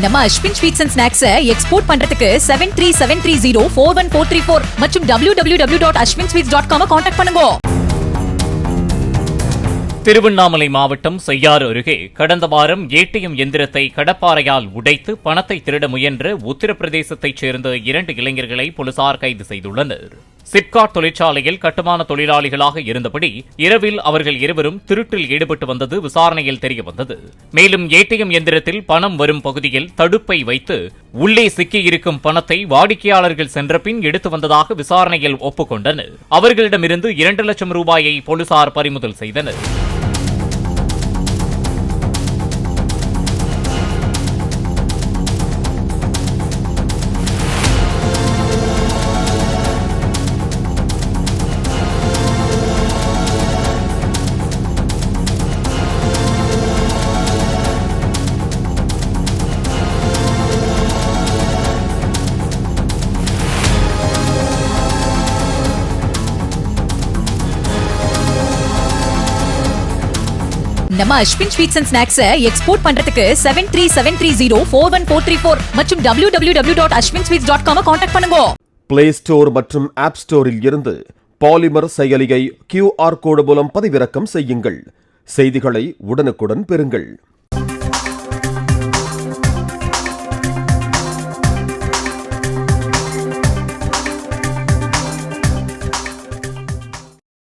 நம்ம Ashwin sweets and snacks export பண்றதுக்கு 7373041434 மற்றும் www.ashwinsweets.com கான்டாக்ட் பண்ணுங்க. திருவண்ணாமலை மாவட்டம் செய்யாறு அருகே கடந்த வாரம் ஏடிஎம் எந்திரத்தை கடப்பாறையால் உடைத்து பணத்தை திருட முயன்ற உத்தரப்பிரதேசத்தைச் சேர்ந்த 2 இளைஞர்களை போலீசார் கைது செய்துள்ளனர். சிப்காட் தொழிற்சாலையில் கட்டுமான தொழிலாளிகளாக இருந்தபடி இரவில் அவர்கள் இருவரும் திருட்டில் ஈடுபட்டு வந்தது விசாரணையில் தெரியவந்தது. மேலும் ஏடிஎம் எந்திரத்தில் பணம் வரும் பகுதியில் தடுப்பை வைத்து உள்ளே சிக்கியிருக்கும் பணத்தை வாடிக்கையாளர்கள் சென்ற பின் எடுத்து வந்ததாக விசாரணையில் ஒப்புக்கொண்டனர். அவர்களிடமிருந்து 2 லட்சம் ரூபாயை போலீசார் பறிமுதல் செய்தனர். நம்ம Ashwin sweets and snacks export பண்றதுக்கு 7373041434 மற்றும் www.ashwinsweets.com கான்டாக்ட் பண்ணுங்க. பிளே ஸ்டோர் மற்றும் ஆப் ஸ்டோரில் இருந்து பாலிமர் செயலியை QR கோடு மூலம் பதிவிறக்கம் செய்யுங்கள். செய்திகளை உடனுக்குடன் பெறுங்கள்.